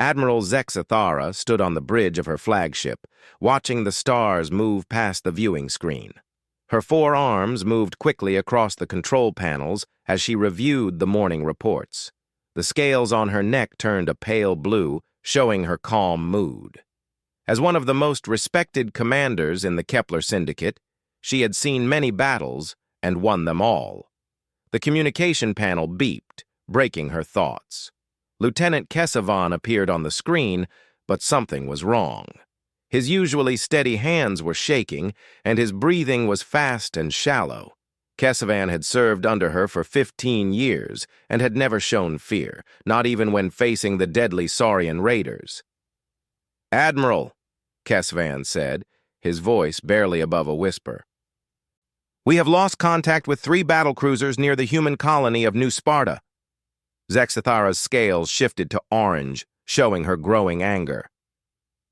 Admiral Zexathara stood on the bridge of her flagship, watching the stars move past the viewing screen. Her 4 arms moved quickly across the control panels as she reviewed the morning reports. The scales on her neck turned a pale blue, showing her calm mood. As one of the most respected commanders in the Kepler Syndicate, she had seen many battles and won them all. The communication panel beeped, breaking her thoughts. Lieutenant Kesavan appeared on the screen, but something was wrong. His usually steady hands were shaking, and his breathing was fast and shallow. Kesavan had served under her for 15 years and had never shown fear, not even when facing the deadly Saurian raiders. "Admiral," Kesavan said, his voice barely above a whisper. "We have lost contact with 3 battlecruisers near the human colony of New Sparta." Zexathara's scales shifted to orange, showing her growing anger.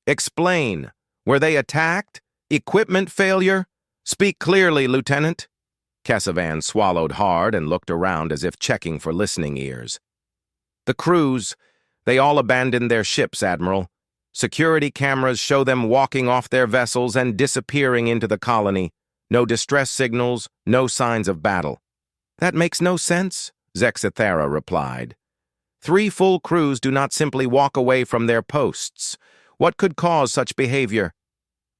"Explain. Were they attacked? Equipment failure? Speak clearly, Lieutenant." Kesavan swallowed hard and looked around as if checking for listening ears. "The crews, they all abandoned their ships, Admiral. Security cameras show them walking off their vessels and disappearing into the colony. No distress signals, no signs of battle." "That makes no sense," Zexathara replied. 3 full crews do not simply walk away from their posts. What could cause such behavior?"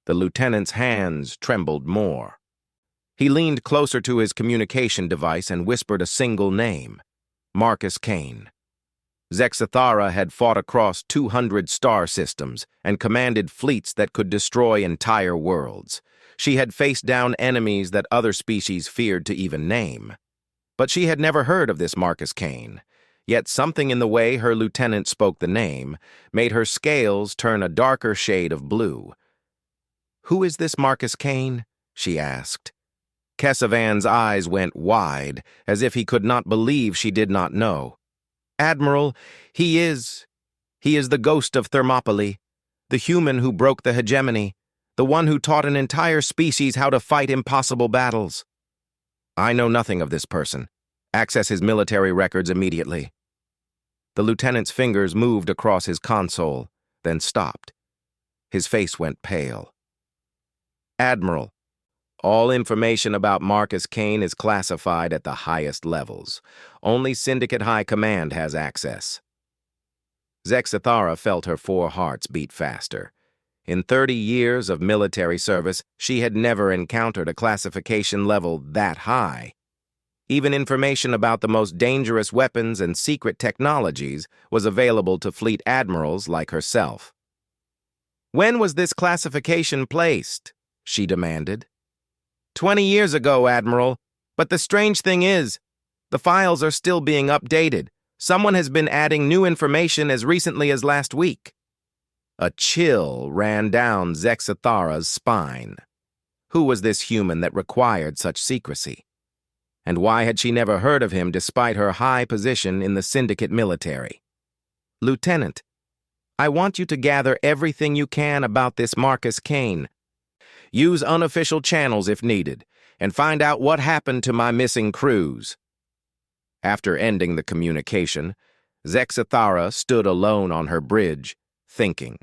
The lieutenant's hands trembled more. He leaned closer to his communication device and whispered a single name: Marcus Cain. Zexathara had fought across 200 star systems and commanded fleets that could destroy entire worlds. She had faced down enemies that other species feared to even name. But she had never heard of this Marcus Cain. Yet something in the way her lieutenant spoke the name made her scales turn a darker shade of blue. "Who is this Marcus Cain?" she asked. Kesavan's eyes went wide, as if he could not believe she did not know. "Admiral, he is the ghost of Thermopylae, the human who broke the hegemony, the one who taught an entire species how to fight impossible battles." "I know nothing of this person. Access his military records immediately." The lieutenant's fingers moved across his console, then stopped. His face went pale. "Admiral, all information about Marcus Cain is classified at the highest levels. Only Syndicate High Command has access." Zexathara felt her 4 hearts beat faster. In 30 years of military service, she had never encountered a classification level that high. Even information about the most dangerous weapons and secret technologies was available to fleet admirals like herself. "When was this classification placed?" she demanded. 20 years ago, Admiral. But the strange thing is, the files are still being updated. Someone has been adding new information as recently as last week." A chill ran down Zexathara's spine. Who was this human that required such secrecy? And why had she never heard of him despite her high position in the Syndicate military? "Lieutenant, I want you to gather everything you can about this Marcus Cain. Use unofficial channels if needed, and find out what happened to my missing crews." After ending the communication, Zexathara stood alone on her bridge, thinking.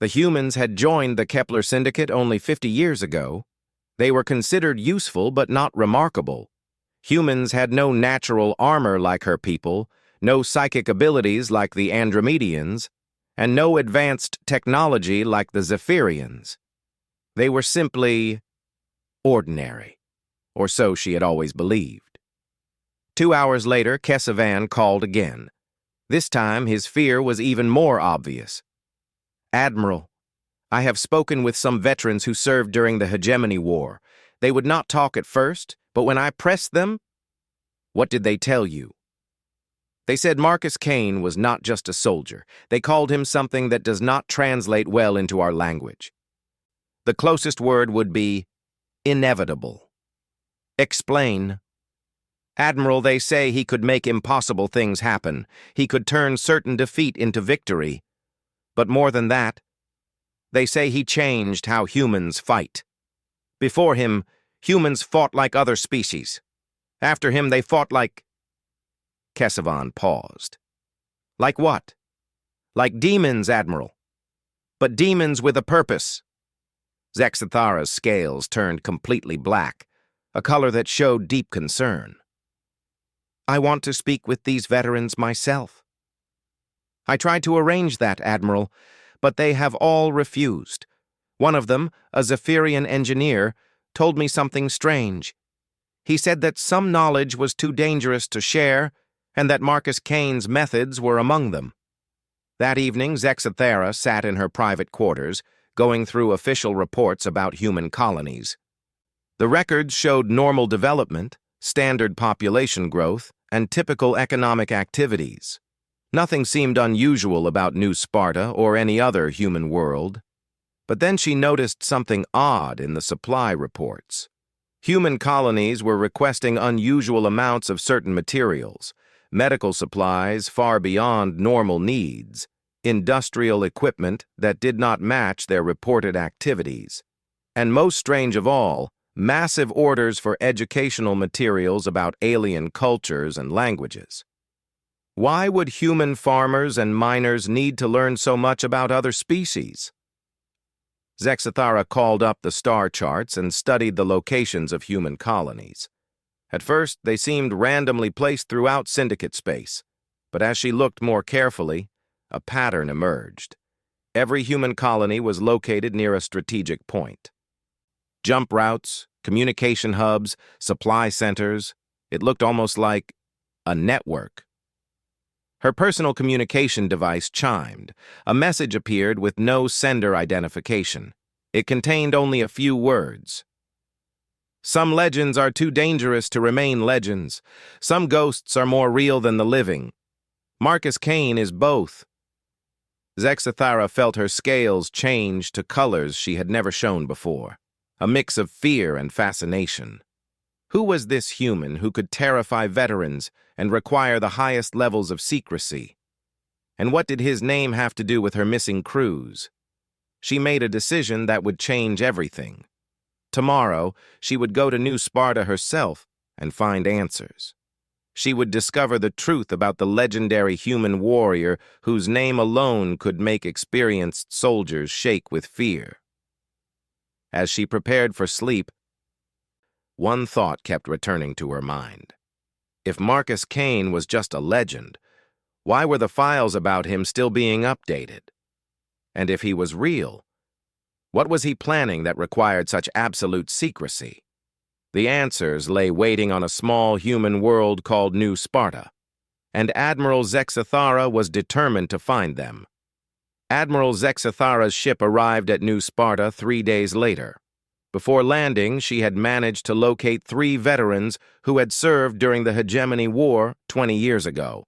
The humans had joined the Kepler Syndicate only 50 years ago. They were considered useful but not remarkable. Humans had no natural armor like her people, no psychic abilities like the Andromedians, and no advanced technology like the Zephyrians. They were simply ordinary, or so she had always believed. 2 hours later, Kesavan called again. This time, his fear was even more obvious. "Admiral, I have spoken with some veterans who served during the Hegemony War. They would not talk at first, but when I pressed them..." "What did they tell you?" "They said Marcus Cain was not just a soldier. They called him something that does not translate well into our language. The closest word would be inevitable." "Explain." "Admiral, they say he could make impossible things happen. He could turn certain defeat into victory. But more than that, they say he changed how humans fight. Before him, humans fought like other species. After him, they fought like..." Kesavan paused. "Like what?" Like demons, Admiral. But demons with a purpose. Zexathara's scales turned completely black, a color that showed deep concern. I want to speak with these veterans myself. I tried to arrange that, Admiral, but they have all refused. One of them, a Zephyrian engineer, told me something strange. He said that some knowledge was too dangerous to share, and that Marcus Cain's methods were among them. That evening, Zexathara sat in her private quarters, going through official reports about human colonies. The records showed normal development, standard population growth, and typical economic activities. Nothing seemed unusual about New Sparta or any other human world. But then she noticed something odd in the supply reports. Human colonies were requesting unusual amounts of certain materials, medical supplies far beyond normal needs, industrial equipment that did not match their reported activities, and most strange of all, massive orders for educational materials about alien cultures and languages. Why would human farmers and miners need to learn so much about other species? Zexathara called up the star charts and studied the locations of human colonies. At first, they seemed randomly placed throughout Syndicate space, but as she looked more carefully, a pattern emerged. Every human colony was located near a strategic point. Jump routes, communication hubs, supply centers, it looked almost like a network. Her personal communication device chimed. A message appeared with no sender identification. It contained only a few words. Some legends are too dangerous to remain legends. Some ghosts are more real than the living. Marcus Cain is both. Zexathara felt her scales change to colors she had never shown before, a mix of fear and fascination. Who was this human who could terrify veterans and require the highest levels of secrecy? And what did his name have to do with her missing crews? She made a decision that would change everything. Tomorrow, she would go to New Sparta herself and find answers. She would discover the truth about the legendary human warrior whose name alone could make experienced soldiers shake with fear. As she prepared for sleep, one thought kept returning to her mind. If Marcus Cain was just a legend, why were the files about him still being updated? And if he was real, what was he planning that required such absolute secrecy? The answers lay waiting on a small human world called New Sparta, and Admiral Zexathara was determined to find them. Admiral Zexathara's ship arrived at New Sparta 3 days later. Before landing, she had managed to locate 3 veterans who had served during the Hegemony War 20 years ago.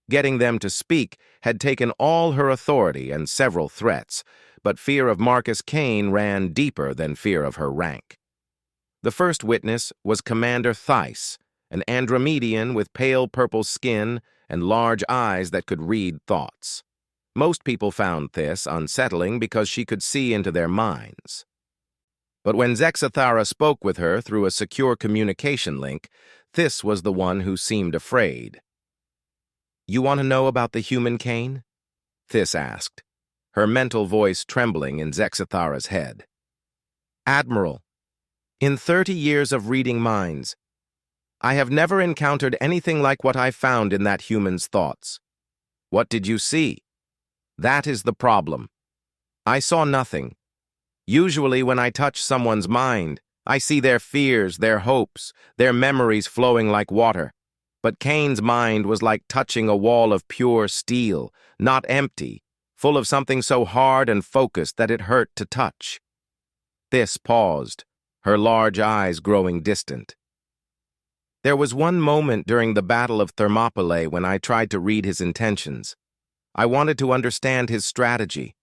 Getting them to speak had taken all her authority and several threats, but fear of Marcus Cain ran deeper than fear of her rank. The first witness was Commander Theiss, an Andromedian with pale purple skin and large eyes that could read thoughts. Most people found this unsettling because she could see into their minds. But when Zexathara spoke with her through a secure communication link, this was the one who seemed afraid. "You want to know about the human Cain?" Thys asked, her mental voice trembling in Zexathara's head. "Admiral, in 30 years of reading minds, I have never encountered anything like what I found in that human's thoughts." "What did you see?" "That is the problem. I saw nothing. Usually when I touch someone's mind, I see their fears, their hopes, their memories flowing like water. But Cain's mind was like touching a wall of pure steel, not empty, full of something so hard and focused that it hurt to touch." Thys paused, her large eyes growing distant. "There was one moment during the Battle of Thermopylae when I tried to read his intentions. I wanted to understand his strategy.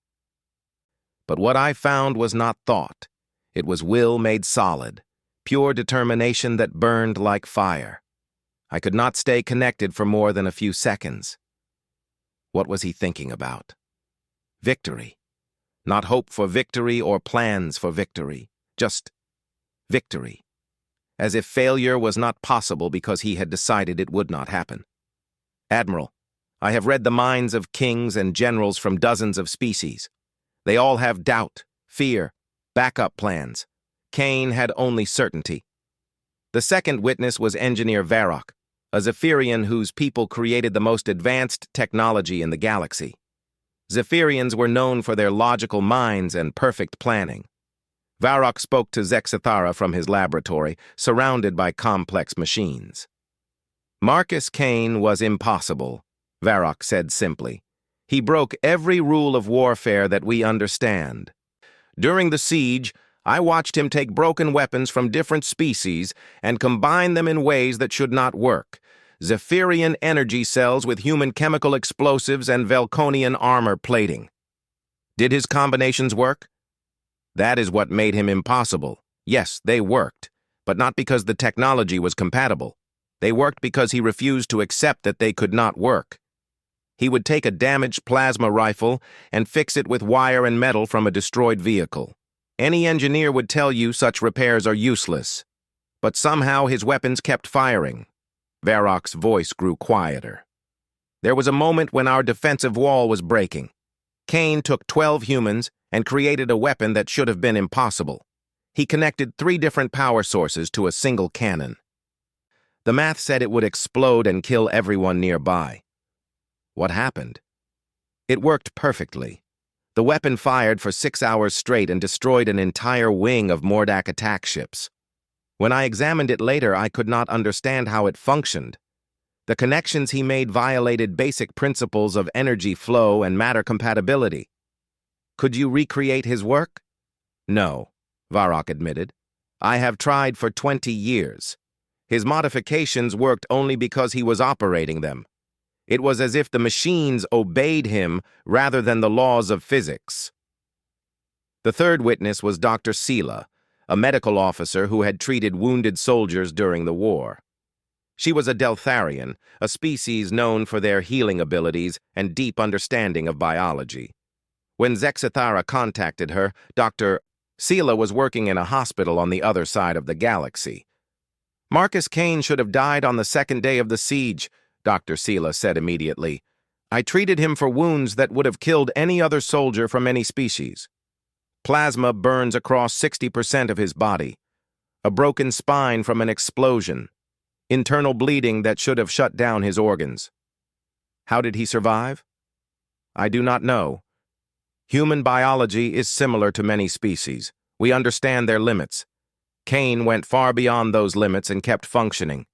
But what I found was not thought. It was will made solid, pure determination that burned like fire. I could not stay connected for more than a few seconds." What was he thinking about? Victory. Not hope for victory or plans for victory. Just victory. As if failure was not possible because he had decided it would not happen. "Admiral, I have read the minds of kings and generals from dozens of species. They all have doubt, fear, backup plans. Cain had only certainty. The second witness was Engineer Varrock, a Zephyrian whose people created the most advanced technology in the galaxy. Zephyrians were known for their logical minds and perfect planning. Varrock spoke to Zexathara from his laboratory, surrounded by complex machines. Marcus Cain was impossible, Varrock said simply. He broke every rule of warfare that we understand. During the siege, I watched him take broken weapons from different species and combine them in ways that should not work. Zephyrian energy cells with human chemical explosives and Velconian armor plating. Did his combinations work? That is what made him impossible. Yes, they worked, but not because the technology was compatible. They worked because he refused to accept that they could not work. He would take a damaged plasma rifle and fix it with wire and metal from a destroyed vehicle. Any engineer would tell you such repairs are useless. But somehow his weapons kept firing. Varrock's voice grew quieter. There was a moment when our defensive wall was breaking. Cain took 12 humans and created a weapon that should have been impossible. He connected 3 different power sources to a single cannon. The math said it would explode and kill everyone nearby. What happened? It worked perfectly. The weapon fired for 6 hours straight and destroyed an entire wing of Mordak attack ships. When I examined it later, I could not understand how it functioned. The connections he made violated basic principles of energy flow and matter compatibility. Could you recreate his work? No, Varrock admitted. I have tried for 20 years. His modifications worked only because he was operating them. It was as if the machines obeyed him rather than the laws of physics. The third witness was Dr. Sela, a medical officer who had treated wounded soldiers during the war. She was a Deltharian, a species known for their healing abilities and deep understanding of biology. When Zexathara contacted her, Dr. Sela was working in a hospital on the other side of the galaxy. Marcus Cain should have died on the second day of the siege, Dr. Sela said immediately. I treated him for wounds that would have killed any other soldier from any species. Plasma burns across 60% of his body. A broken spine from an explosion. Internal bleeding that should have shut down his organs. How did he survive? I do not know. Human biology is similar to many species. We understand their limits. Cain went far beyond those limits and kept functioning.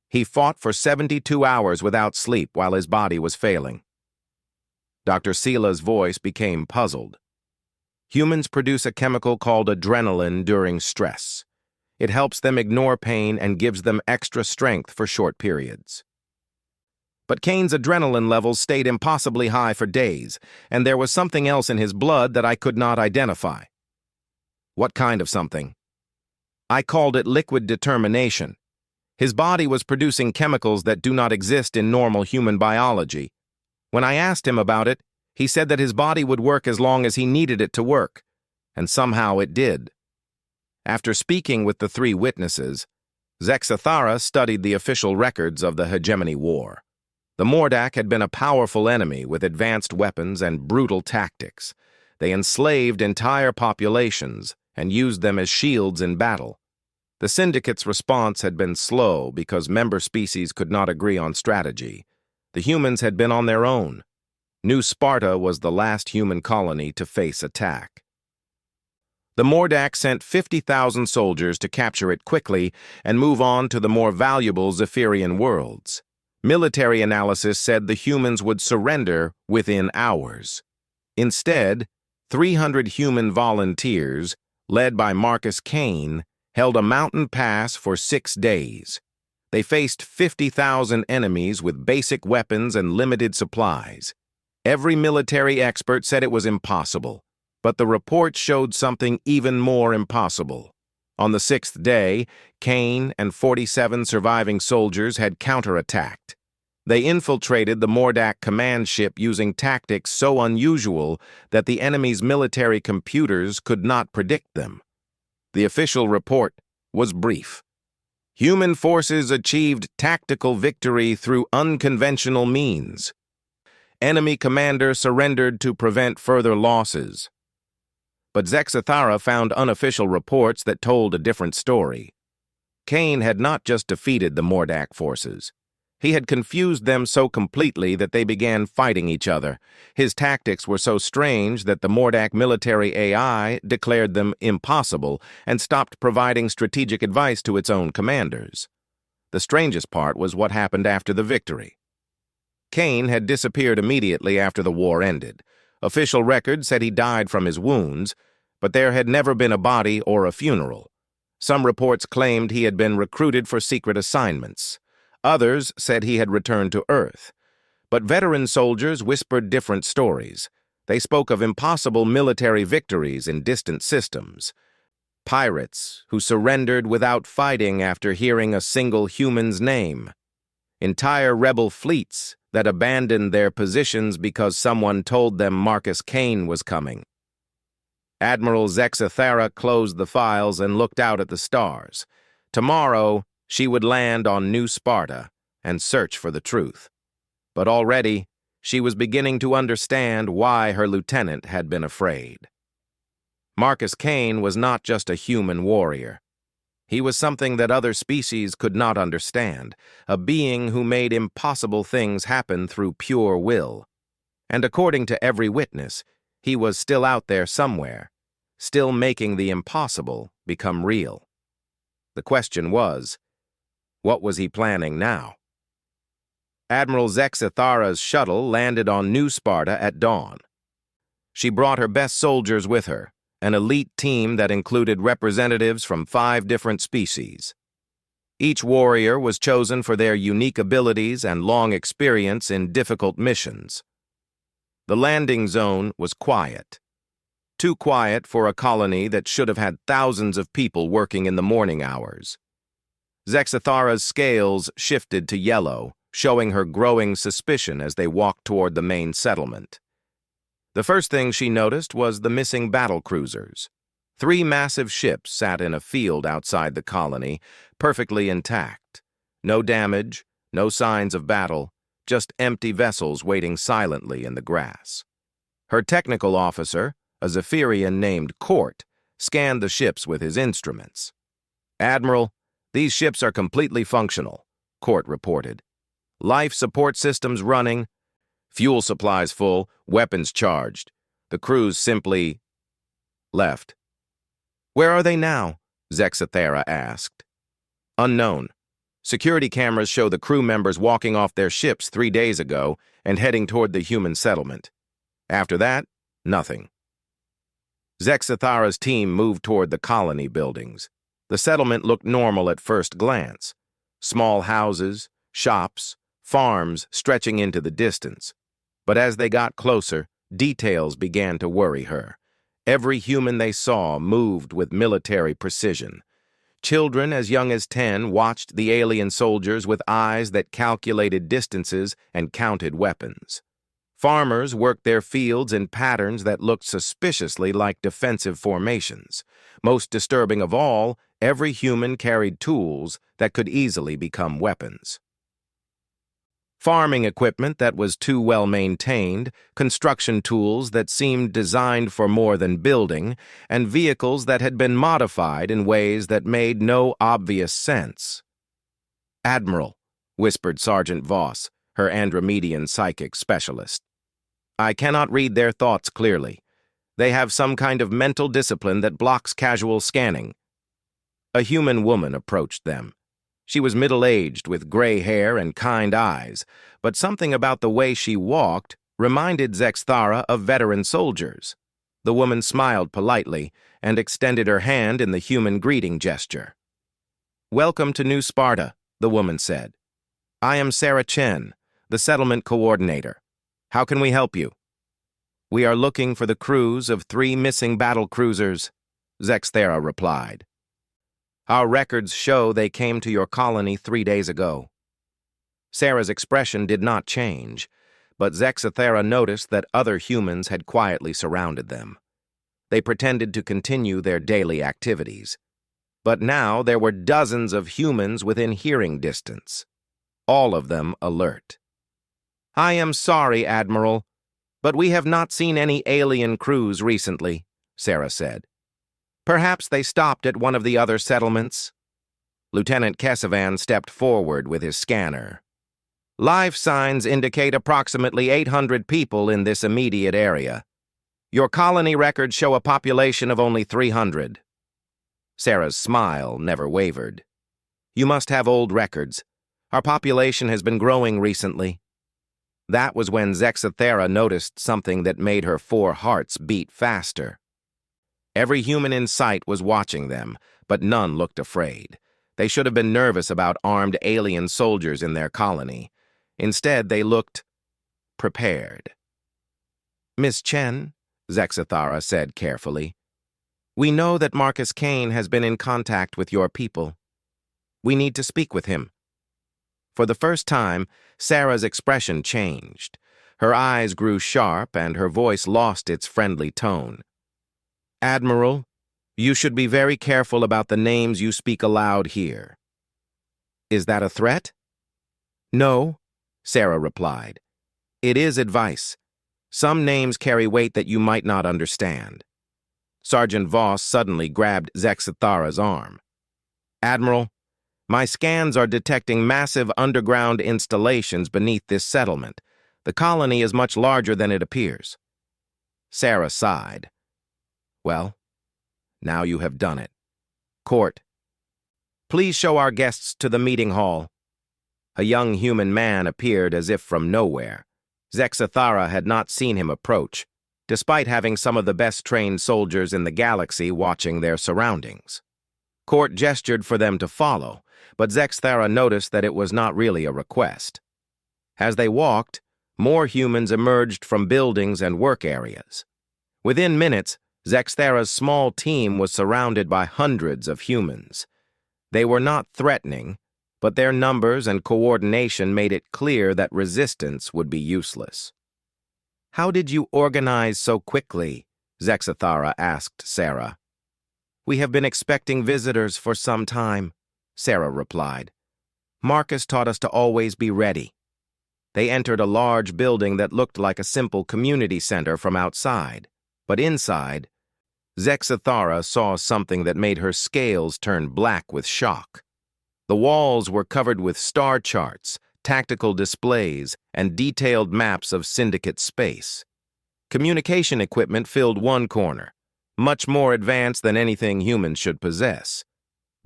He fought for 72 hours without sleep while his body was failing. Dr. Sela's voice became puzzled. Humans produce a chemical called adrenaline during stress. It helps them ignore pain and gives them extra strength for short periods. But Cain's adrenaline levels stayed impossibly high for days, and there was something else in his blood that I could not identify. What kind of something? I called it liquid determination. His body was producing chemicals that do not exist in normal human biology. When I asked him about it, he said that his body would work as long as he needed it to work, and somehow it did. After speaking with the 3 witnesses, Zexathara studied the official records of the HFY War. The Mordak had been a powerful enemy with advanced weapons and brutal tactics. They enslaved entire populations and used them as shields in battle. The Syndicate's response had been slow because member species could not agree on strategy. The humans had been on their own. New Sparta was the last human colony to face attack. The Mordak sent 50,000 soldiers to capture it quickly and move on to the more valuable Zephyrian worlds. Military analysis said the humans would surrender within hours. Instead, 300 human volunteers, led by Marcus Cain, held a mountain pass for 6 days. They faced 50,000 enemies with basic weapons and limited supplies. Every military expert said it was impossible, but the report showed something even more impossible. On the 6th day, Cain and 47 surviving soldiers had counterattacked. They infiltrated the Mordak command ship using tactics so unusual that the enemy's military computers could not predict them. The official report was brief. Human forces achieved tactical victory through unconventional means. Enemy commander surrendered to prevent further losses. But Zexathara found unofficial reports that told a different story. Cain had not just defeated the Mordak forces. He had confused them so completely that they began fighting each other. His tactics were so strange that the Mordak military AI declared them impossible and stopped providing strategic advice to its own commanders. The strangest part was what happened after the victory. Cain had disappeared immediately after the war ended. Official records said he died from his wounds, but there had never been a body or a funeral. Some reports claimed he had been recruited for secret assignments. Others said he had returned to Earth. But veteran soldiers whispered different stories. They spoke of impossible military victories in distant systems. Pirates who surrendered without fighting after hearing a single human's name. Entire rebel fleets that abandoned their positions because someone told them Marcus Cain was coming. Admiral Zexathara closed the files and looked out at the stars. Tomorrow, she would land on New Sparta and search for the truth. But already, she was beginning to understand why her lieutenant had been afraid. Marcus Cain was not just a human warrior. He was something that other species could not understand, a being who made impossible things happen through pure will. And according to every witness, he was still out there somewhere, still making the impossible become real. The question was, what was he planning now? Admiral Zexathara's shuttle landed on New Sparta at dawn. She brought her best soldiers with her, an elite team that included representatives from 5 different species. Each warrior was chosen for their unique abilities and long experience in difficult missions. The landing zone was quiet. Too quiet for a colony that should have had thousands of people working in the morning hours. Zexathara's scales shifted to yellow, showing her growing suspicion as they walked toward the main settlement. The first thing she noticed was the missing battle cruisers. 3 massive ships sat in a field outside the colony, perfectly intact. No damage, no signs of battle, just empty vessels waiting silently in the grass. Her technical officer, a Zephyrian named Court, scanned the ships with his instruments. "Admiral, these ships are completely functional," Court reported. "Life support systems running, fuel supplies full, weapons charged. The crews simply left." "Where are they now?" Zexathara asked. "Unknown. Security cameras show the crew members walking off their ships 3 days ago and heading toward the human settlement. After that, nothing." Zexathara's team moved toward the colony buildings. The settlement looked normal at first glance. Small houses, shops, farms stretching into the distance. But as they got closer, details began to worry her. Every human they saw moved with military precision. Children as young as 10 watched the alien soldiers with eyes that calculated distances and counted weapons. Farmers worked their fields in patterns that looked suspiciously like defensive formations. Most disturbing of all, every human carried tools that could easily become weapons. Farming equipment that was too well maintained, construction tools that seemed designed for more than building, and vehicles that had been modified in ways that made no obvious sense. "Admiral," whispered Sergeant Voss, her Andromedian psychic specialist. "I cannot read their thoughts clearly. They have some kind of mental discipline that blocks casual scanning." A human woman approached them. She was middle-aged with gray hair and kind eyes, but something about the way she walked reminded Zexathara of veteran soldiers. The woman smiled politely and extended her hand in the human greeting gesture. "Welcome to New Sparta," the woman said. "I am Sarah Chen, the settlement coordinator. How can we help you?" "We are looking for the crews of 3 missing battle cruisers," Zexathara replied. "Our records show they came to your colony 3 days ago." Sarah's expression did not change, but Zexathara noticed that other humans had quietly surrounded them. They pretended to continue their daily activities. But now there were dozens of humans within hearing distance, all of them alert. I am sorry, Admiral, but we have not seen any alien crews recently, Sarah said. Perhaps they stopped at one of the other settlements. Lieutenant Kesavan stepped forward with his scanner. Life signs indicate approximately 800 people in this immediate area. Your colony records show a population of only 300. Sarah's smile never wavered. You must have old records. Our population has been growing recently. That was when Zexathera noticed something that made her 4 hearts beat faster. Every human in sight was watching them, but none looked afraid. They should have been nervous about armed alien soldiers in their colony. Instead, they looked prepared. Miss Chen, Zexathara said carefully, we know that Marcus Cain has been in contact with your people. We need to speak with him. For the first time, Sarah's expression changed. Her eyes grew sharp and her voice lost its friendly tone. Admiral, you should be very careful about the names you speak aloud here. Is that a threat? No, Sarah replied. It is advice. Some names carry weight that you might not understand. Sergeant Voss suddenly grabbed Zexathara's arm. Admiral, my scans are detecting massive underground installations beneath this settlement. The colony is much larger than it appears. Sarah sighed. Well, now you have done it. Court, please show our guests to the meeting hall. A young human man appeared as if from nowhere. Zexathara had not seen him approach, despite having some of the best-trained soldiers in the galaxy watching their surroundings. Court gestured for them to follow, but Zexathara noticed that it was not really a request. As they walked, more humans emerged from buildings and work areas. Within minutes, Zexathara's small team was surrounded by hundreds of humans. They were not threatening, but their numbers and coordination made it clear that resistance would be useless. How did you organize so quickly? Zexathara asked Sarah. We have been expecting visitors for some time, Sarah replied. Marcus taught us to always be ready. They entered a large building that looked like a simple community center from outside, but inside, Zexathara saw something that made her scales turn black with shock. The walls were covered with star charts, tactical displays, and detailed maps of Syndicate space. Communication equipment filled one corner, much more advanced than anything humans should possess.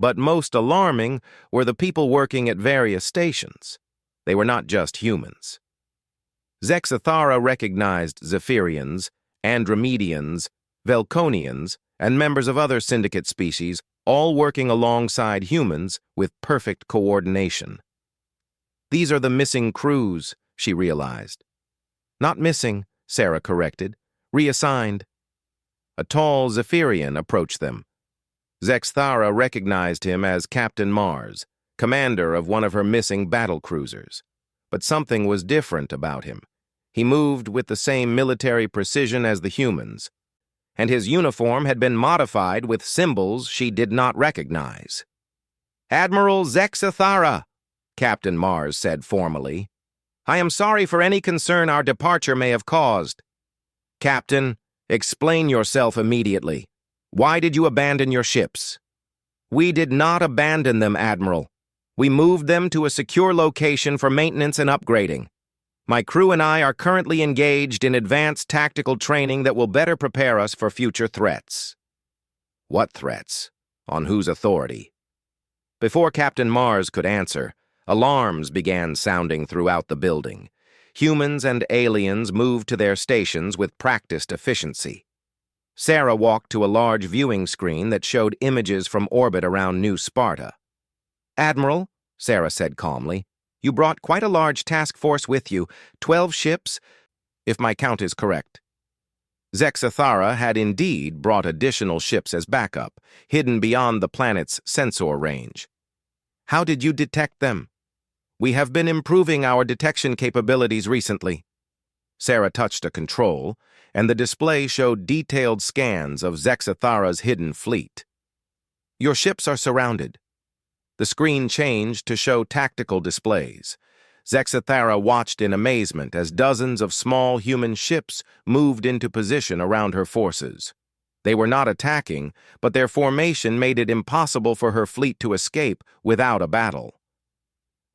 But most alarming were the people working at various stations. They were not just humans. Zexathara recognized Zephyrians, Andromedians, Velconians, and members of other Syndicate species, all working alongside humans with perfect coordination. These are the missing crews, she realized. Not missing, Sarah corrected. Reassigned. A tall Zephyrian approached them. Zexathara recognized him as Captain Mars, commander of one of her missing battle cruisers. But something was different about him. He moved with the same military precision as the humans, and his uniform had been modified with symbols she did not recognize. Admiral Zexathara, Captain Mars said formally. I am sorry for any concern our departure may have caused. Captain, explain yourself immediately. Why did you abandon your ships? We did not abandon them, Admiral. We moved them to a secure location for maintenance and upgrading. My crew and I are currently engaged in advanced tactical training that will better prepare us for future threats. What threats? On whose authority? Before Captain Mars could answer, alarms began sounding throughout the building. Humans and aliens moved to their stations with practiced efficiency. Sarah walked to a large viewing screen that showed images from orbit around New Sparta. Admiral, Sarah said calmly, you brought quite a large task force with you, 12 ships, if my count is correct. Zexathara had indeed brought additional ships as backup, hidden beyond the planet's sensor range. How did you detect them? We have been improving our detection capabilities recently. Sarah touched a control, and the display showed detailed scans of Zexathara's hidden fleet. Your ships are surrounded. The screen changed to show tactical displays. Zexathara watched in amazement as dozens of small human ships moved into position around her forces. They were not attacking, but their formation made it impossible for her fleet to escape without a battle.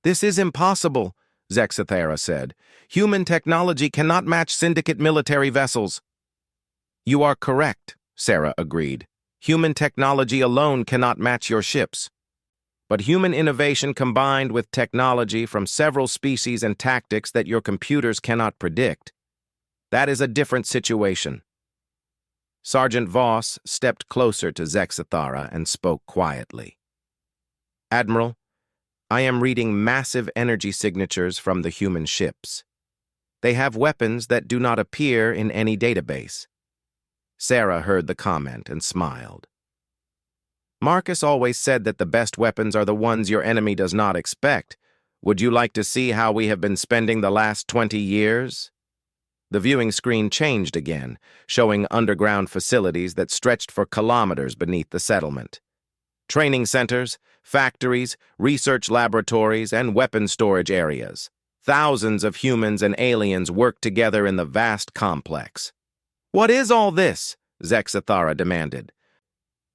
"This is impossible," Zexathara said. "Human technology cannot match Syndicate military vessels." "You are correct," Sarah agreed. "Human technology alone cannot match your ships. But human innovation combined with technology from several species and tactics that your computers cannot predict, that is a different situation." Sergeant Voss stepped closer to Zexathara and spoke quietly. "Admiral, I am reading massive energy signatures from the human ships. They have weapons that do not appear in any database." Sarah heard the comment and smiled. "Marcus always said that the best weapons are the ones your enemy does not expect. Would you like to see how we have been spending the last 20 years? The viewing screen changed again, showing underground facilities that stretched for kilometers beneath the settlement. Training centers, factories, research laboratories, and weapon storage areas. Thousands of humans and aliens worked together in the vast complex. "What is all this?" Zexathara demanded.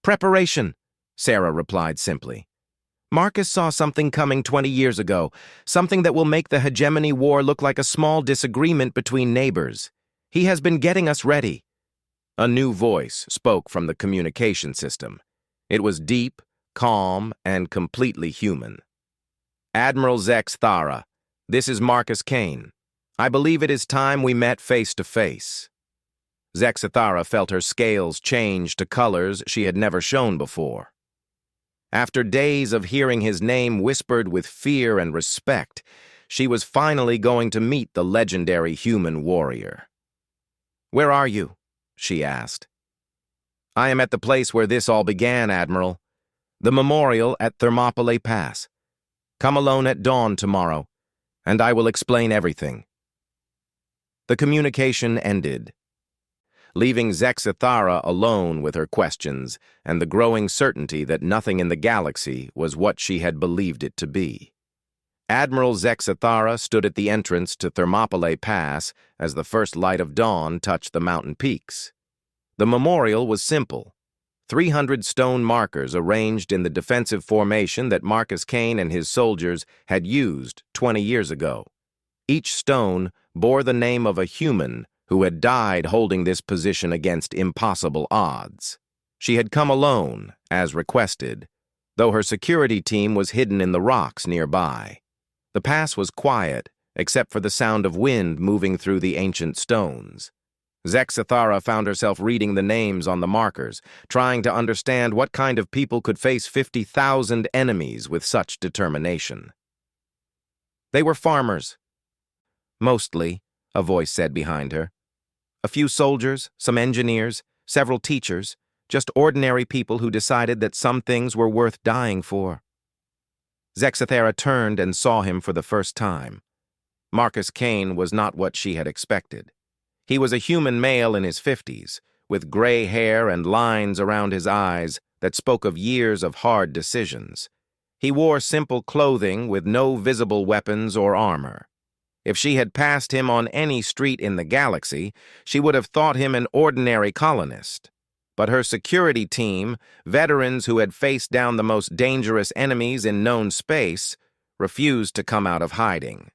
"Preparation," Sarah replied simply. "Marcus saw something coming 20 years ago, something that will make the hegemony war look like a small disagreement between neighbors. He has been getting us ready." A new voice spoke from the communication system. It was deep, calm, and completely human. "Admiral Zexathara, this is Marcus Cain. I believe it is time we met face to face." Zexathara felt her scales change to colors she had never shown before. After days of hearing his name whispered with fear and respect, she was finally going to meet the legendary human warrior. "Where are you?" she asked. "I am at the place where this all began, Admiral. The memorial at Thermopylae Pass. Come alone at dawn tomorrow, and I will explain everything." The communication ended, leaving Zexathara alone with her questions and the growing certainty that nothing in the galaxy was what she had believed it to be. Admiral Zexathara stood at the entrance to Thermopylae Pass as the first light of dawn touched the mountain peaks. The memorial was simple: 300 stone markers arranged in the defensive formation that Marcus Cain and his soldiers had used 20 years ago. Each stone bore the name of a human who had died holding this position against impossible odds. She had come alone, as requested, though her security team was hidden in the rocks nearby. The pass was quiet, except for the sound of wind moving through the ancient stones. Zexathara found herself reading the names on the markers, trying to understand what kind of people could face 50,000 enemies with such determination. They were farmers. "Mostly," a voice said behind her. "A few soldiers, some engineers, several teachers, just ordinary people who decided that some things were worth dying for." Zexathara turned and saw him for the first time. Marcus Cain was not what she had expected. He was a human male in his 50s, with gray hair and lines around his eyes that spoke of years of hard decisions. He wore simple clothing with no visible weapons or armor. If she had passed him on any street in the galaxy, she would have thought him an ordinary colonist. But her security team, veterans who had faced down the most dangerous enemies in known space, refused to come out of hiding.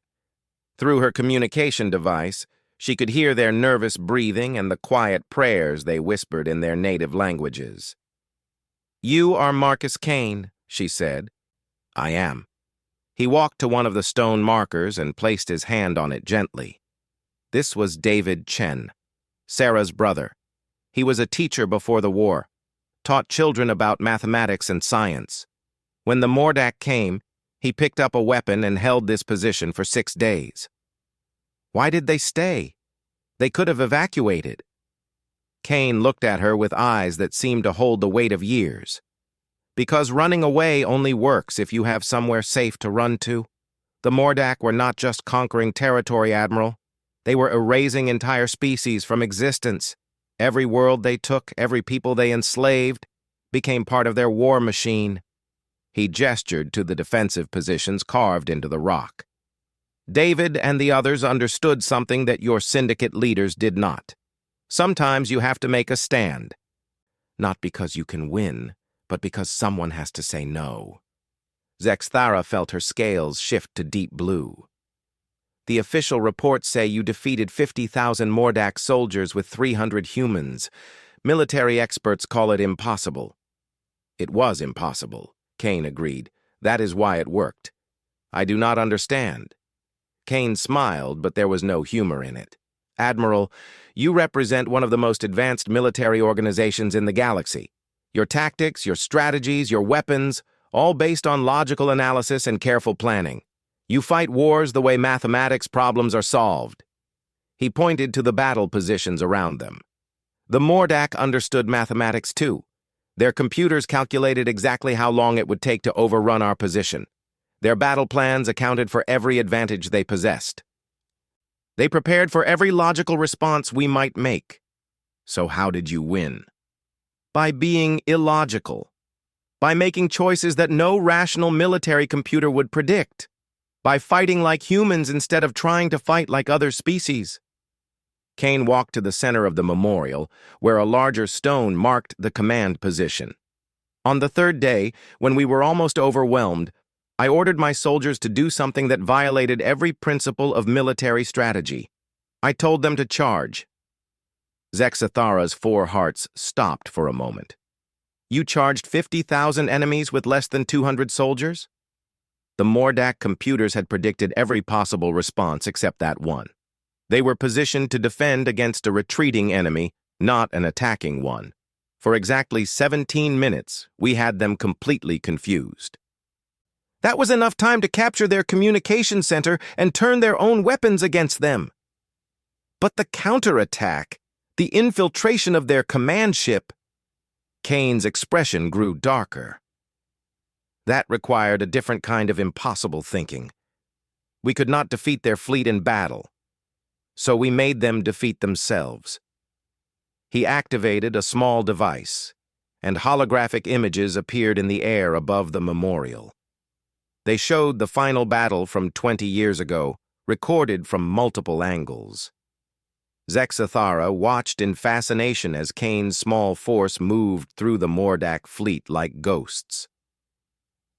Through her communication device, she could hear their nervous breathing and the quiet prayers they whispered in their native languages. "You are Marcus Cain," she said. "I am." He walked to one of the stone markers and placed his hand on it gently. This was David Chen, Sarah's brother. He was a teacher before the war, taught children about mathematics and science. When the Mordak came, he picked up a weapon and held this position for 6 days. Why did they stay? They could have evacuated. Cain looked at her with eyes that seemed to hold the weight of years. Because running away only works if you have somewhere safe to run to. The Mordak were not just conquering territory, Admiral. They were erasing entire species from existence. Every world they took, every people they enslaved, became part of their war machine. He gestured to the defensive positions carved into the rock. David and the others understood something that your syndicate leaders did not. Sometimes you have to make a stand. Not because you can win, but because someone has to say no. Zexthara felt her scales shift to deep blue. The official reports say you defeated 50,000 Mordak soldiers with 300 humans. Military experts call it impossible. It was impossible, Cain agreed. That is why it worked. I do not understand. Cain smiled, but there was no humor in it. Admiral, you represent one of the most advanced military organizations in the galaxy. Your tactics, your strategies, your weapons, all based on logical analysis and careful planning. You fight wars the way mathematics problems are solved. He pointed to the battle positions around them. The Mordak understood mathematics too. Their computers calculated exactly how long it would take to overrun our position. Their battle plans accounted for every advantage they possessed. They prepared for every logical response we might make. So how did you win? By being illogical. By making choices that no rational military computer would predict. By fighting like humans instead of trying to fight like other species. Cain walked to the center of the memorial, where a larger stone marked the command position. On the third day, when we were almost overwhelmed, I ordered my soldiers to do something that violated every principle of military strategy. I told them to charge. Zexthara's 4 hearts stopped for a moment. You charged 50,000 enemies with less than 200 soldiers? The Mordak computers had predicted every possible response except that one. They were positioned to defend against a retreating enemy, not an attacking one. For exactly 17 minutes, we had them completely confused. That was enough time to capture their communication center and turn their own weapons against them. But the counterattack, the infiltration of their command ship, Cain's expression grew darker. That required a different kind of impossible thinking. We could not defeat their fleet in battle, so we made them defeat themselves. He activated a small device, and holographic images appeared in the air above the memorial. They showed the final battle from 20 years ago, recorded from multiple angles. Zexthara watched in fascination as Cain's small force moved through the Mordak fleet like ghosts.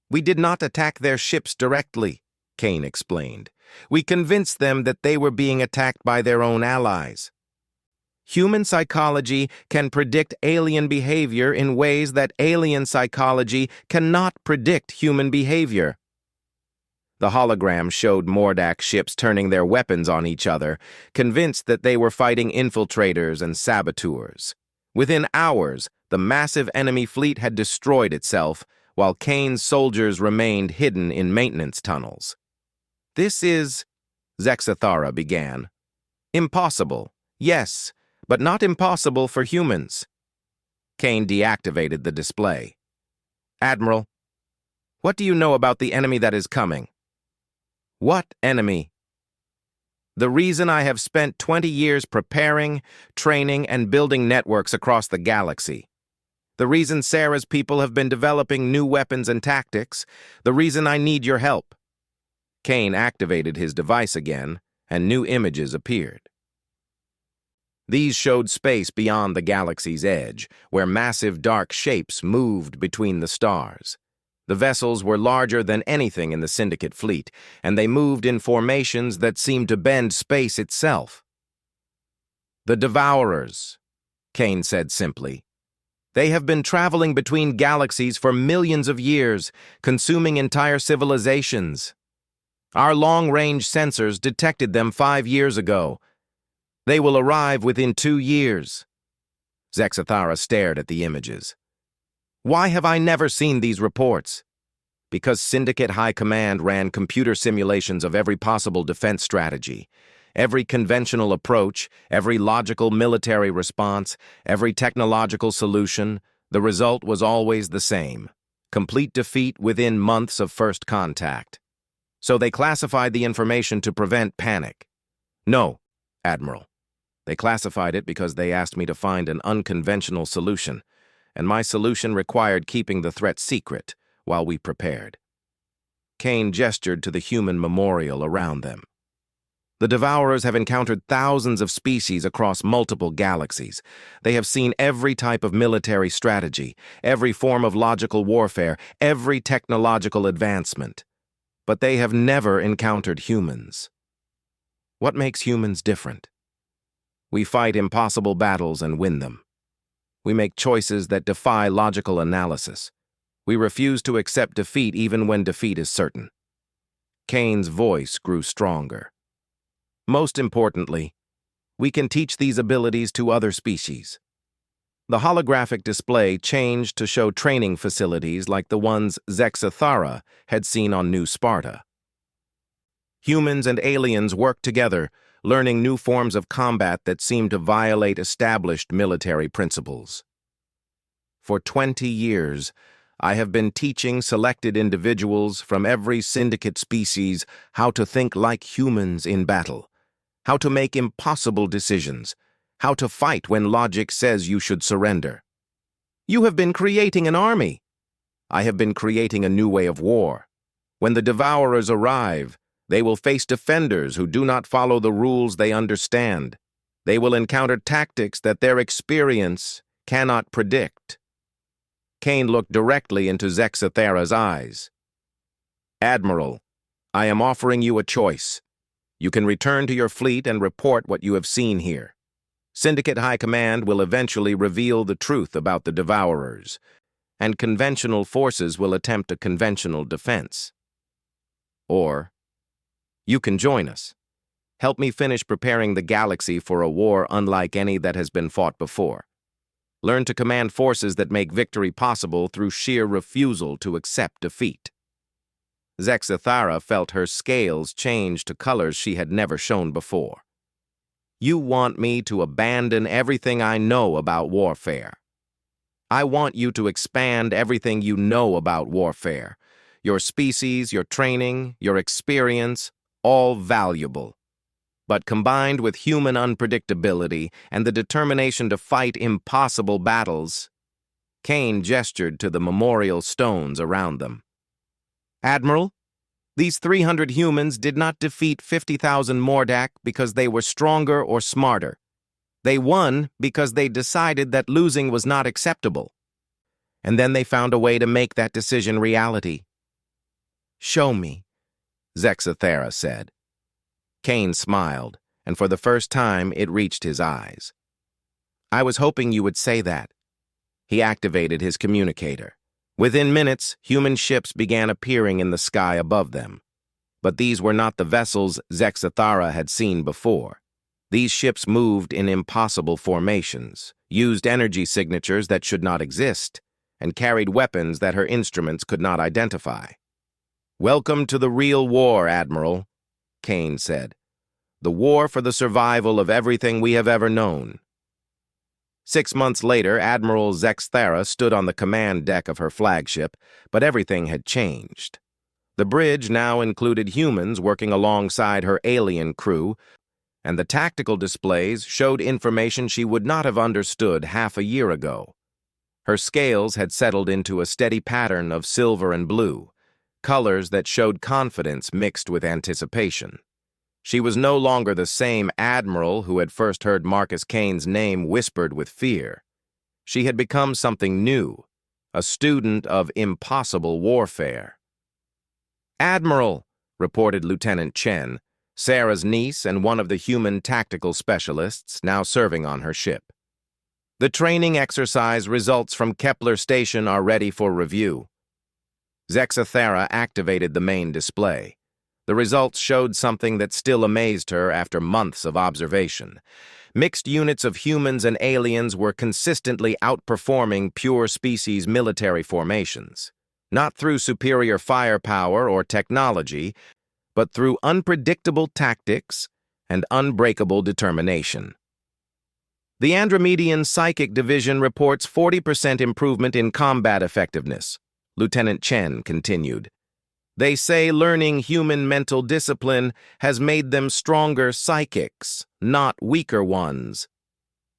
We did not attack their ships directly, Cain explained. We convinced them that they were being attacked by their own allies. Human psychology can predict alien behavior in ways that alien psychology cannot predict human behavior. The hologram showed Mordak ships turning their weapons on each other, convinced that they were fighting infiltrators and saboteurs. Within hours, the massive enemy fleet had destroyed itself, while Cain's soldiers remained hidden in maintenance tunnels. This is, Zexthara began. Impossible, yes, but not impossible for humans. Cain deactivated the display. Admiral, what do you know about the enemy that is coming? What enemy? The reason I have spent 20 years preparing, training, and building networks across the galaxy. The reason Sarah's people have been developing new weapons and tactics. The reason I need your help. Cain activated his device again, and new images appeared. These showed space beyond the galaxy's edge, where massive dark shapes moved between the stars. The vessels were larger than anything in the Syndicate fleet, and they moved in formations that seemed to bend space itself. The Devourers, Cain said simply. They have been traveling between galaxies for millions of years, consuming entire civilizations. Our long-range sensors detected them 5 years ago. They will arrive within 2 years. Zexthara stared at the images. Why have I never seen these reports? Because Syndicate High Command ran computer simulations of every possible defense strategy, every conventional approach, every logical military response, every technological solution. The result was always the same: complete defeat within months of first contact. So they classified the information to prevent panic. No, Admiral. They classified it because they asked me to find an unconventional solution, and my solution required keeping the threat secret while we prepared. Cain gestured to the human memorial around them. The Devourers have encountered thousands of species across multiple galaxies. They have seen every type of military strategy, every form of logical warfare, every technological advancement. But they have never encountered humans. What makes humans different? We fight impossible battles and win them. We make choices that defy logical analysis. We refuse to accept defeat even when defeat is certain. Cain's voice grew stronger. Most importantly, we can teach these abilities to other species. The holographic display changed to show training facilities like the ones Zexathara had seen on New Sparta. Humans and aliens worked together, learning new forms of combat that seemed to violate established military principles. For 20 years, I have been teaching selected individuals from every syndicate species how to think like humans in battle, how to make impossible decisions, how to fight when logic says you should surrender. You have been creating an army. I have been creating a new way of war. When the Devourers arrive, they will face defenders who do not follow the rules they understand. They will encounter tactics that their experience cannot predict. Cain looked directly into Zexathara's eyes. Admiral, I am offering you a choice. You can return to your fleet and report what you have seen here. Syndicate High Command will eventually reveal the truth about the Devourers, and conventional forces will attempt a conventional defense. Or, you can join us. Help me finish preparing the galaxy for a war unlike any that has been fought before. Learn to command forces that make victory possible through sheer refusal to accept defeat. Zexathara felt her scales change to colors she had never shown before. You want me to abandon everything I know about warfare. I want you to expand everything you know about warfare. Your species, your training, your experience, all valuable. But combined with human unpredictability and the determination to fight impossible battles, Cain gestured to the memorial stones around them. Admiral, these 300 humans did not defeat 50,000 Mordak because they were stronger or smarter. They won because they decided that losing was not acceptable. And then they found a way to make that decision reality. Show me, Zexathara said. Cain smiled, and for the first time it reached his eyes. I was hoping you would say that. He activated his communicator. Within minutes, human ships began appearing in the sky above them. But these were not the vessels Zexathara had seen before. These ships moved in impossible formations, used energy signatures that should not exist, and carried weapons that her instruments could not identify. Welcome to the real war, Admiral, Cain said. The war for the survival of everything we have ever known. 6 months later, Admiral Zexathara stood on the command deck of her flagship, but everything had changed. The bridge now included humans working alongside her alien crew, and the tactical displays showed information she would not have understood half a year ago. Her scales had settled into a steady pattern of silver and blue, colors that showed confidence mixed with anticipation. She was no longer the same admiral who had first heard Marcus Cain's name whispered with fear. She had become something new, a student of impossible warfare. Admiral, reported Lieutenant Chen, Sarah's niece and one of the human tactical specialists now serving on her ship. The training exercise results from Kepler Station are ready for review. Zexathara activated the main display. The results showed something that still amazed her after months of observation. Mixed units of humans and aliens were consistently outperforming pure species military formations, not through superior firepower or technology, but through unpredictable tactics and unbreakable determination. The Andromedian Psychic Division reports 40% improvement in combat effectiveness, Lieutenant Chen continued. They say learning human mental discipline has made them stronger psychics, not weaker ones.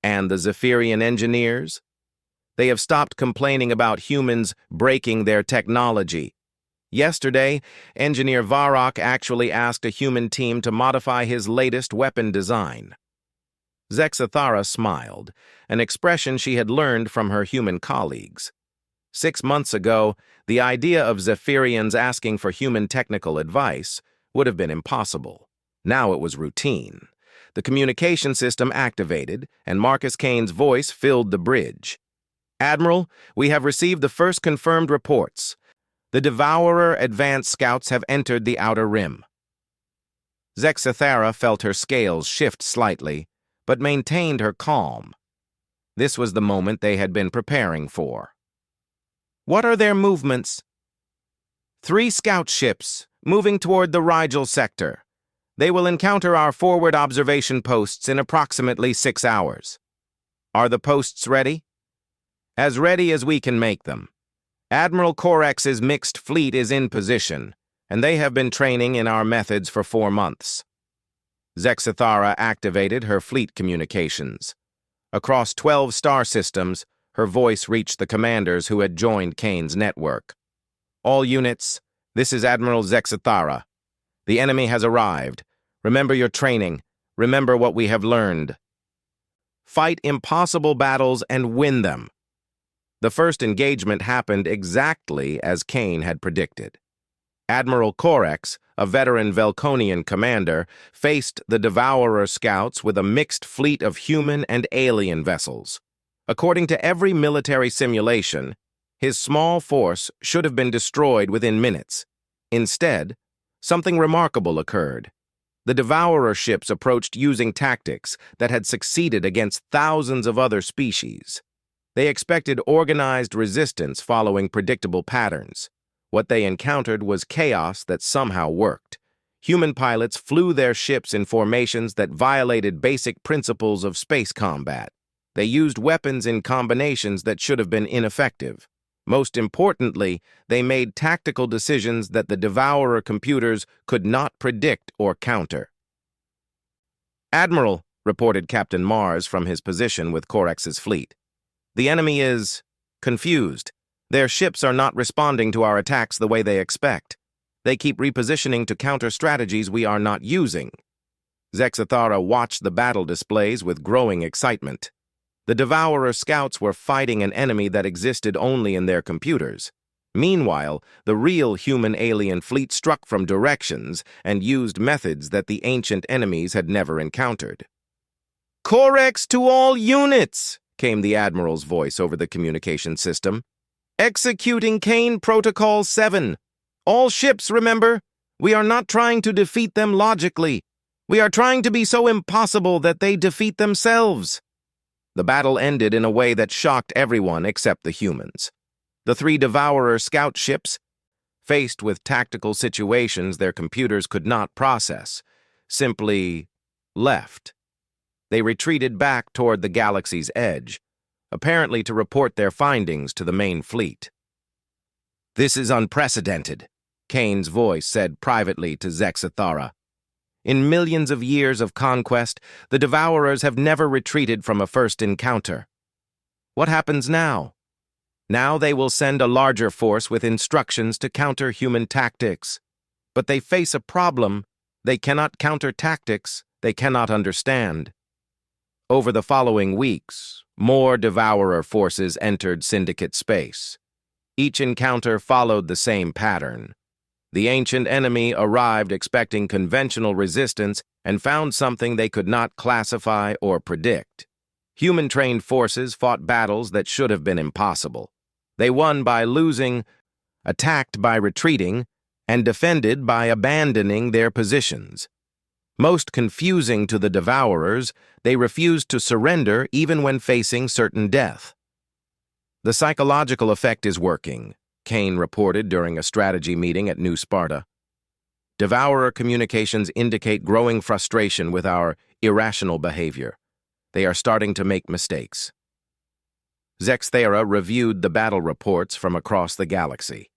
And the Zephyrian engineers? They have stopped complaining about humans breaking their technology. Yesterday, engineer Varrock actually asked a human team to modify his latest weapon design. Zexathara smiled, an expression she had learned from her human colleagues. 6 months ago, the idea of Zephyrians asking for human technical advice would have been impossible. Now it was routine. The communication system activated, and Marcus Cain's voice filled the bridge. "Admiral, we have received the first confirmed reports. The Devourer advanced scouts have entered the Outer Rim." Zexathara felt her scales shift slightly, but maintained her calm. This was the moment they had been preparing for. "What are their movements?" 3 scout ships, moving toward the Rigel sector. They will encounter our forward observation posts in approximately 6 hours. Are the posts ready? As ready as we can make them. Admiral Corex's mixed fleet is in position, and they have been training in our methods for 4 months. Zexathara activated her fleet communications. Across 12 star systems, her voice reached the commanders who had joined Cain's network. "All units, this is Admiral Zexathara. The enemy has arrived. Remember your training. Remember what we have learned. Fight impossible battles and win them." The first engagement happened exactly as Cain had predicted. Admiral Corex, a veteran Velconian commander, faced the Devourer scouts with a mixed fleet of human and alien vessels. According to every military simulation, his small force should have been destroyed within minutes. Instead, something remarkable occurred. The Devourer ships approached using tactics that had succeeded against thousands of other species. They expected organized resistance following predictable patterns. What they encountered was chaos that somehow worked. Human pilots flew their ships in formations that violated basic principles of space combat. They used weapons in combinations that should have been ineffective. Most importantly, they made tactical decisions that the Devourer computers could not predict or counter. "Admiral," reported Captain Mars from his position with Corex's fleet, "the enemy is confused. Their ships are not responding to our attacks the way they expect. They keep repositioning to counter strategies we are not using." Zexathara watched the battle displays with growing excitement. The Devourer scouts were fighting an enemy that existed only in their computers. Meanwhile, the real human-alien fleet struck from directions and used methods that the ancient enemies had never encountered. "Corex to all units!" came the Admiral's voice over the communication system. "Executing Cain Protocol 7. All ships, remember, we are not trying to defeat them logically. We are trying to be so impossible that they defeat themselves." The battle ended in a way that shocked everyone except the humans. The 3 Devourer scout ships, faced with tactical situations their computers could not process, simply left. They retreated back toward the galaxy's edge, apparently to report their findings to the main fleet. "This is unprecedented," Cain's voice said privately to Zexathara. "In millions of years of conquest, the Devourers have never retreated from a first encounter. What happens now? Now they will send a larger force with instructions to counter human tactics. But they face a problem. They cannot counter tactics they cannot understand." Over the following weeks, more Devourer forces entered Syndicate space. Each encounter followed the same pattern. The ancient enemy arrived expecting conventional resistance and found something they could not classify or predict. Human-trained forces fought battles that should have been impossible. They won by losing, attacked by retreating, and defended by abandoning their positions. Most confusing to the Devourers, they refused to surrender even when facing certain death. "The psychological effect is working," Cain reported during a strategy meeting at New Sparta. "Devourer communications indicate growing frustration with our irrational behavior. They are starting to make mistakes." Zexathara reviewed the battle reports from across the galaxy.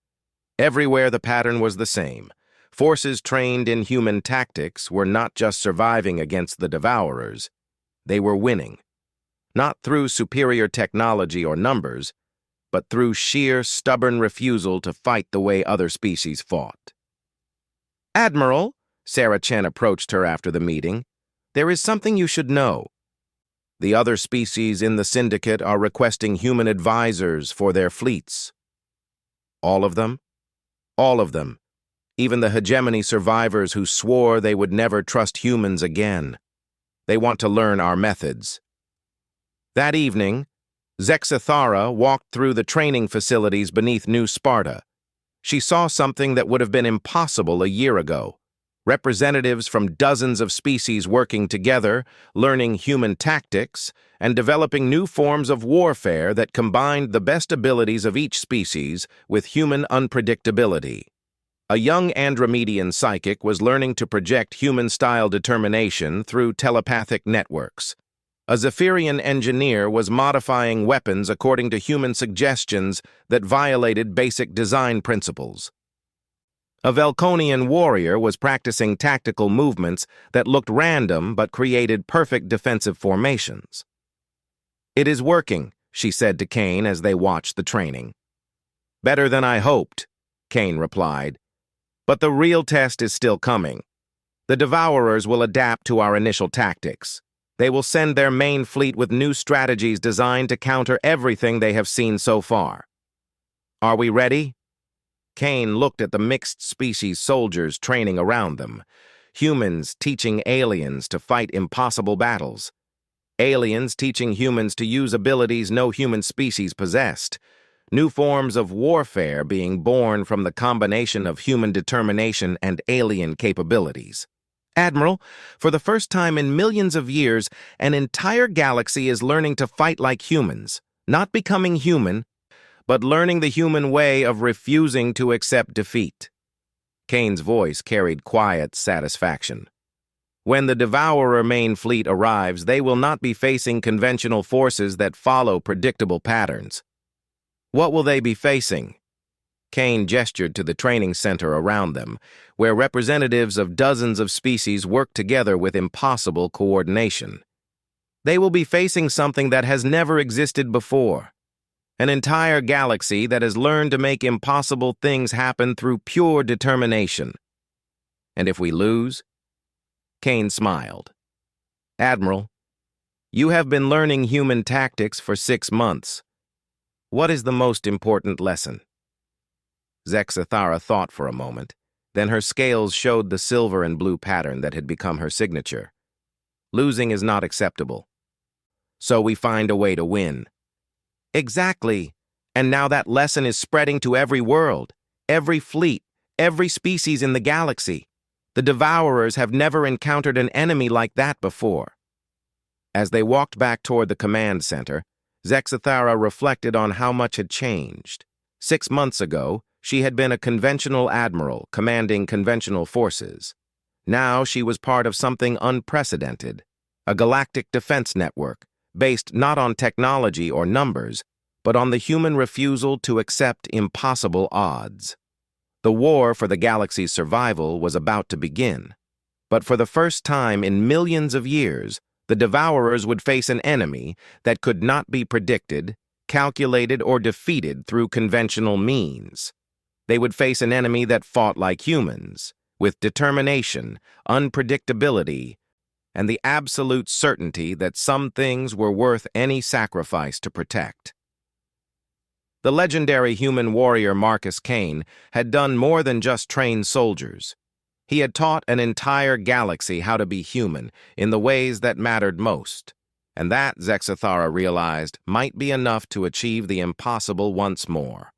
Everywhere the pattern was the same. Forces trained in human tactics were not just surviving against the Devourers, they were winning. Not through superior technology or numbers, but through sheer, stubborn refusal to fight the way other species fought. "Admiral," Sarah Chen approached her after the meeting, "there is something you should know. The other species in the syndicate are requesting human advisors for their fleets." "All of them?" "All of them. Even the hegemony survivors who swore they would never trust humans again. They want to learn our methods." That evening, Zexithara walked through the training facilities beneath New Sparta. She saw something that would have been impossible a year ago. Representatives from dozens of species working together, learning human tactics, and developing new forms of warfare that combined the best abilities of each species with human unpredictability. A young Andromedian psychic was learning to project human-style determination through telepathic networks. A Zephyrian engineer was modifying weapons according to human suggestions that violated basic design principles. A Velconian warrior was practicing tactical movements that looked random but created perfect defensive formations. "It is working," she said to Cain as they watched the training. "Better than I hoped," Cain replied. "But the real test is still coming. The Devourers will adapt to our initial tactics. They will send their main fleet with new strategies designed to counter everything they have seen so far. Are we ready?" Cain looked at the mixed-species soldiers training around them. Humans teaching aliens to fight impossible battles. Aliens teaching humans to use abilities no human species possessed. New forms of warfare being born from the combination of human determination and alien capabilities. "Admiral, for the first time in millions of years, an entire galaxy is learning to fight like humans, not becoming human, but learning the human way of refusing to accept defeat." Cain's voice carried quiet satisfaction. "When the Devourer main fleet arrives, they will not be facing conventional forces that follow predictable patterns." "What will they be facing?" Cain gestured to the training center around them, where representatives of dozens of species work together with impossible coordination. "They will be facing something that has never existed before. An entire galaxy that has learned to make impossible things happen through pure determination. And if we lose?" Cain smiled. "Admiral, you have been learning human tactics for 6 months. What is the most important lesson?" Zexithara thought for a moment. Then her scales showed the silver and blue pattern that had become her signature. "Losing is not acceptable. So we find a way to win." "Exactly. And now that lesson is spreading to every world, every fleet, every species in the galaxy. The Devourers have never encountered an enemy like that before." As they walked back toward the command center, Zexithara reflected on how much had changed. 6 months ago, she had been a conventional admiral commanding conventional forces. Now she was part of something unprecedented, a galactic defense network, based not on technology or numbers, but on the human refusal to accept impossible odds. The war for the galaxy's survival was about to begin. But for the first time in millions of years, the Devourers would face an enemy that could not be predicted, calculated, or defeated through conventional means. They would face an enemy that fought like humans, with determination, unpredictability, and the absolute certainty that some things were worth any sacrifice to protect. The legendary human warrior Marcus Cain had done more than just train soldiers. He had taught an entire galaxy how to be human in the ways that mattered most, and that, Zexithara realized, might be enough to achieve the impossible once more.